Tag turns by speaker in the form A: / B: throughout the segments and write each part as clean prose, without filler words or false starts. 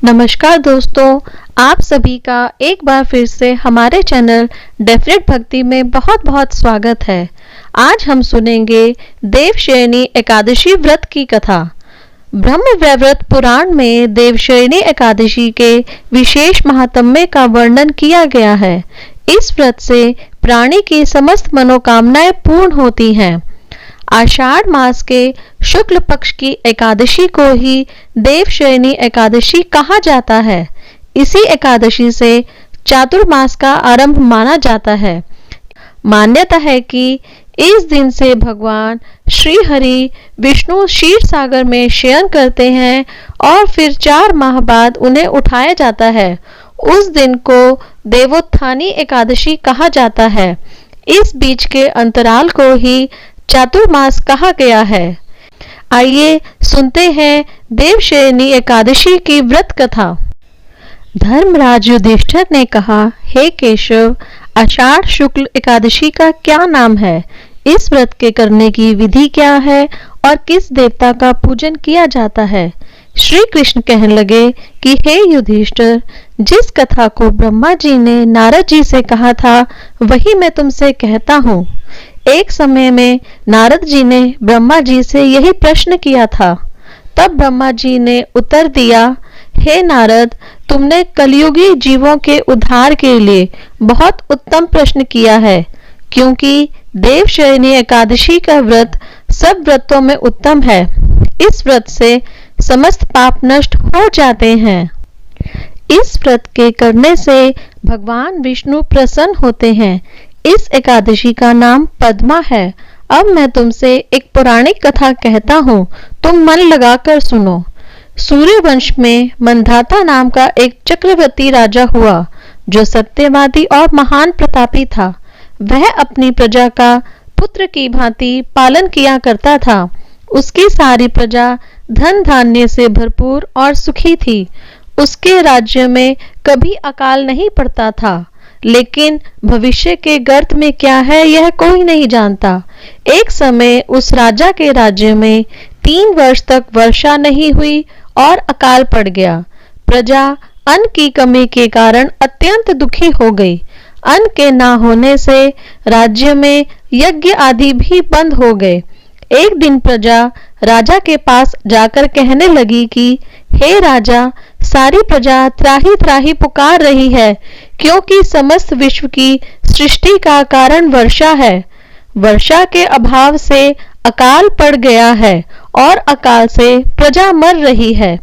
A: नमस्कार दोस्तों, आप सभी का एक बार फिर से हमारे चैनल डेफिनेट भक्ति में बहुत बहुत स्वागत है। आज हम सुनेंगे देवशयनी एकादशी व्रत की कथा। ब्रह्म वैवर्त पुराण में देवशयनी एकादशी के विशेष महात्म्य का वर्णन किया गया है। इस व्रत से प्राणी की समस्त मनोकामनाएं पूर्ण होती हैं। आषाढ़ मास के शुक्ल पक्ष की एकादशी को ही देवशयनी एकादशी कहा जाता है। इसी एकादशी से चातुर्मास का आरंभ माना जाता है। मान्यता है कि इस दिन से भगवान श्री हरि विष्णु क्षीर सागर में शयन करते हैं और फिर 4 माह बाद उन्हें उठाया जाता है। उस दिन को देवोत्थानी एकादशी कहा जाता है। इस बीच के अंतराल को ही चातुर्मास कहा गया है। आइए सुनते हैं देवशयनी एकादशी की व्रत कथा। धर्मराज युधिष्ठिर ने कहा, हे केशव, आषाढ़ शुक्ल एकादशी का क्या नाम है? इस व्रत के करने की विधि क्या है और किस देवता का पूजन किया जाता है? श्री कृष्ण कहने लगे कि हे युधिष्ठिर, जिस कथा को ब्रह्मा जी ने नारद जी से कहा था वही मैं तुमसे कहता हूँ। एक समय में नारद जी ने ब्रह्मा जी से यही प्रश्न किया था। तब ब्रह्मा जी ने उत्तर दिया, हे नारद, तुमने कलयुगी जीवों के उद्धार के लिए बहुत उत्तम प्रश्न किया है, क्योंकि देवशयनी एकादशी का व्रत सब व्रतों में उत्तम है। इस व्रत से समस्त पाप नष्ट हो जाते हैं। इस व्रत के करने से भगवान विष्णु प्रसन्न होते हैं। इस एकादशी का नाम पद्मा है। अब मैं तुमसे एक पौराणिक कथा कहता हूँ, तुम मन लगाकर सुनो। सूर्यवंश में मंधाता नाम का एक चक्रवर्ती राजा हुआ, जो सत्यवादी और महान प्रतापी था। वह अपनी प्रजा का पुत्र की भांति पालन किया करता था। उसकी सारी प्रजा धन धान्य से भरपूर और सुखी थी। उसके राज्य में कभी अकाल नहीं पड़ता था, लेकिन भविष्य के गर्त में क्या है यह कोई नहीं जानता। एक समय उस राजा के राज्य में 3 वर्ष तक वर्षा नहीं हुई और अकाल पड़ गया। प्रजा अन्न की कमी के कारण अत्यंत दुखी हो गई। अन्न के ना होने से राज्य में यज्ञ आदि भी बंद हो गए। एक दिन प्रजा राजा के पास जाकर कहने लगी कि हे राजा, सारी प्रजा त्राही त्राही पुकार रही है, क्योंकि समस्त विश्व की सृष्टि का कारण वर्षा है। वर्षा के अभाव से अकाल पड़ गया है और अकाल से प्रजा मर रही है।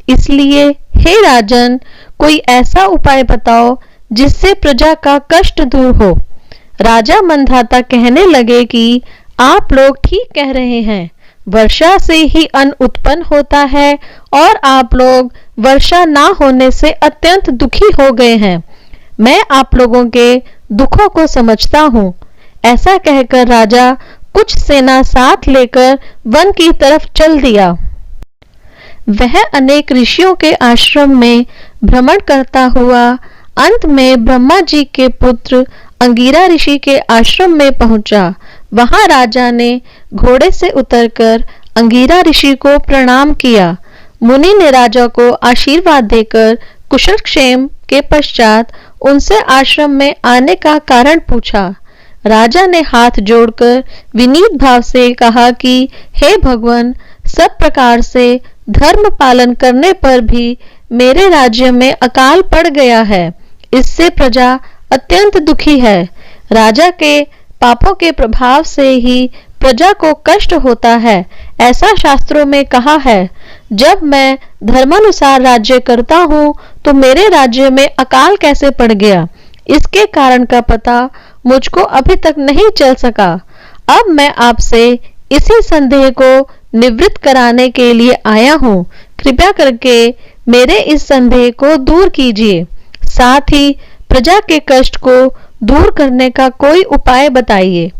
A: इसलिए हे राजन, कोई ऐसा उपाय बताओ जिससे प्रजा का कष्ट दूर हो। राजा मंधाता कहने लगे कि आप लोग ठीक कह रहे हैं। वर्षा से ही अन्न उत्पन्न होता है और आप लोग वर्षा ना होने से अत्यंत दुखी हो गए हैं। मैं आप लोगों के दुखों को समझता हूँ। ऐसा कहकर राजा कुछ सेना साथ लेकर वन की तरफ चल दिया। वह अनेक ऋषियों के आश्रम में भ्रमण करता हुआ अंत में ब्रह्मा जी के पुत्र अंगिरा ऋषि के आश्रम में पहुंचा। वहां राजा ने घोड़े से उतरकर अंगिरा ऋषि को प्रणाम किया। मुनि ने राजा को आशीर्वाद देकर कुशल क्षेम के पश्चात उनसे आश्रम में आने का कारण पूछा। राजा ने हाथ जोड़कर विनीत भाव से कहा कि हे भगवान, सब प्रकार से धर्म पालन करने पर भी मेरे राज्य में अकाल पड़ गया है। इससे प्रजा अत्यंत दुखी है। राजा के पापों के प्रभाव से ही प्रजा को कष्ट होता है, ऐसा शास्त्रों में कहा है। जब मैं धर्मानुसार राज्य करता हूँ तो मेरे राज्य में अकाल कैसे पड़ गया, इसके कारण का पता मुझको अभी तक नहीं चल सका। अब मैं आपसे इसी संदेह को निवृत्त कराने के लिए आया हूँ। कृपया करके मेरे इस संदेह को दूर कीजिए। साथ ही प्रजा के कष्ट को दूर करने का कोई उपाय बताइए।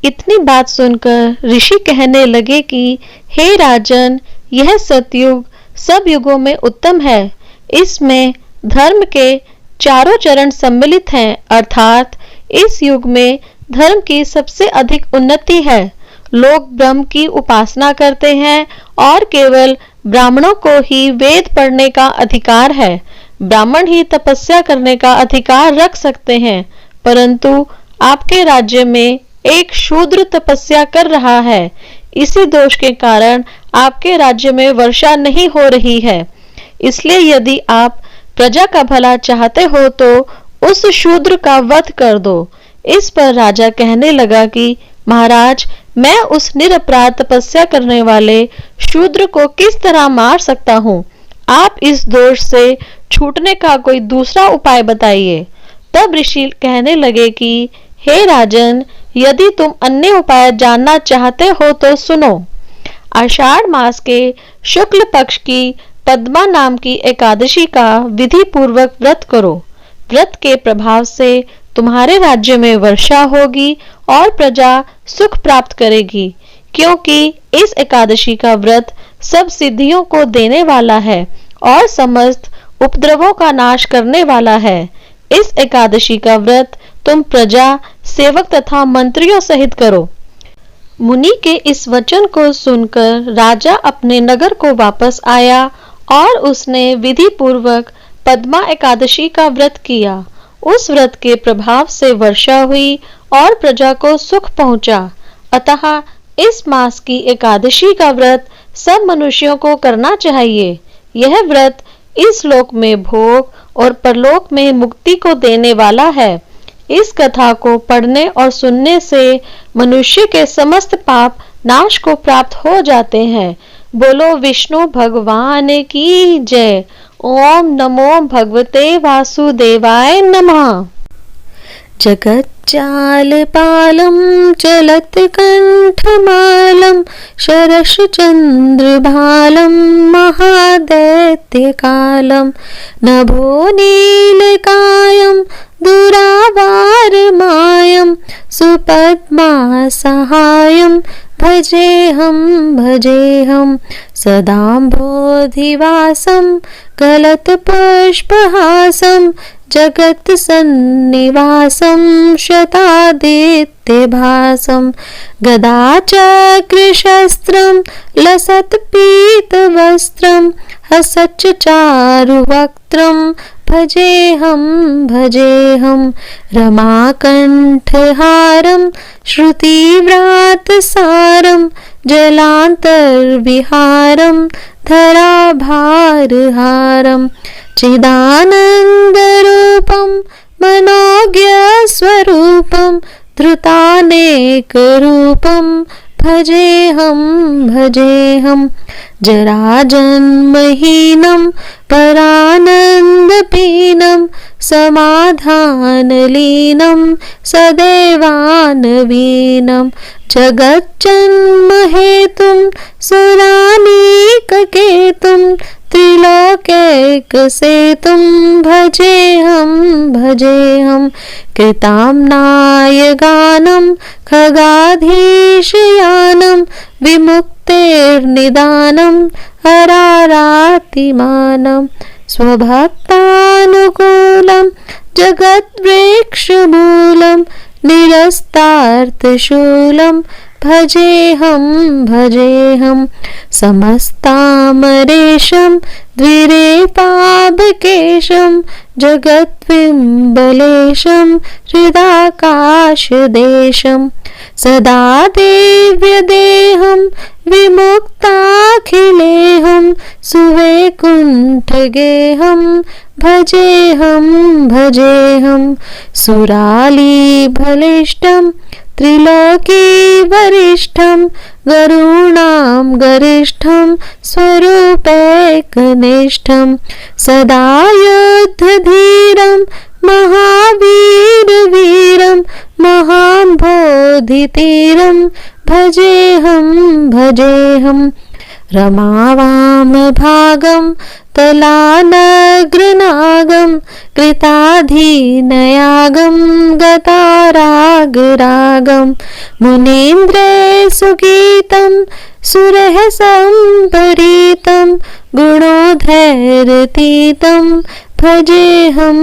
A: इतनी बात सुनकर ऋषि कहने लगे कि हे राजन, यह सतयुग सब युगों में उत्तम है। इसमें धर्म के चारों चरण सम्मिलित हैं, अर्थात इस युग में धर्म की सबसे अधिक उन्नति है। लोग ब्रह्म की उपासना करते हैं और केवल ब्राह्मणों को ही वेद पढ़ने का अधिकार है। ब्राह्मण ही तपस्या करने का अधिकार रख सकते हैं, परंतु आपके राज्य में एक शूद्र तपस्या कर रहा है। इसी दोष के कारण आपके राज्य में वर्षा नहीं हो रही है। इसलिए यदि आप प्रजा का भला चाहते हो तो उस शूद्र का वध कर दो। इस पर राजा कहने लगा कि महाराज, मैं उस निरपराध तपस्या करने वाले शूद्र को किस तरह मार सकता हूँ? आप इस दोष से छूटने का कोई दूसरा उपाय बताइए। तब ऋषि कहने लगे कि हे राजन, यदि तुम अन्य उपाय जानना चाहते हो तो सुनो। आषाढ़ मास के शुक्ल पक्ष की पद्मा नाम की एकादशी का विधि पूर्वक व्रत करो। व्रत के प्रभाव से तुम्हारे राज्य में वर्षा होगी और प्रजा सुख प्राप्त करेगी, क्योंकि इस एकादशी का व्रत सब सिद्धियों को देने वाला है और समस्त उपद्रवों का नाश करने वाला है। इस एकादशी का व्रत तुम प्रजा, सेवक तथा मंत्रियों सहित करो। मुनि के इस वचन को सुनकर राजा अपने नगर को वापस आया और उसने विधि पूर्वक पद्मा एकादशी का व्रत किया। उस व्रत के प्रभाव से वर्षा हुई और प्रजा को सुख पहुंचा। अतः इस मास की एकादशी का व्रत सब मनुष्यों को करना चाहिए। यह व्रत इस लोक में भोग और परलोक में मुक्ति को देने वाला है। इस कथा को पढ़ने और सुनने से मनुष्य के समस्त पाप नाश को प्राप्त हो जाते हैं। बोलो विष्णु भगवान की जय। ओम नमो भगवते वासुदेवाय नमः। जगज्जालपालं चलत्कण्ठमालं शरशचन्द्रभालं महादैत्यकालं नभोनीलकायं दुरावारमायं सुपद्मासहायं भजेऽहं सदाम्भोधिवासं गलत्पुष्पहासं जगत्सन्निवासं शतादित्यभासं गदाचक्रशस्त्रं लसत्पीतवस्त्रं हसच्चारुवक्त्रं भजेऽहं रमाकण्ठहारं श्रुतिव्रातसारं जलान्तर्विहारं धराभारहारं चिदानन्दरूपं मनोज्ञस्वरूपं धृतानेकरूपं भजेऽहं जराजन्महीनं परानन्दपीनं समाधानलीनं सदैवानवीनं जगज्जन्महेतुं सुरानीककेतुं त्रिलोकैकसेतुं भजेऽहं कृताम्नायगानं खगाधीशयानं विमुक्तेर्निदानं हरारातिमानं स्वभक्तानुकूलं जगद्वृक्षमूलं निरस्तार्थशूलं भजेऽहं समस्तामरेशं द्विरेपाभकेशं जगद्विम्बलेशं हृदाकाशदेशं सदा देव्यदेहं विमुक्ताखिलेहं सुवैकुण्ठगेहं भजेऽहं सुरालीबलिष्ठं त्रिलोकीवरिष्ठं गरुणां गरिष्ठं स्वरूपैकनिष्ठं सदा युद्धधीरं महावीरवीरं महाम्भोधितीरं भजेऽहं रमावामभागं तलानग्रनागं कृताधीनयागं गतारागरागं मुनीन्द्रसुगीतं सुरः सम्परीतं गुणोधैरतीतं भजेऽहं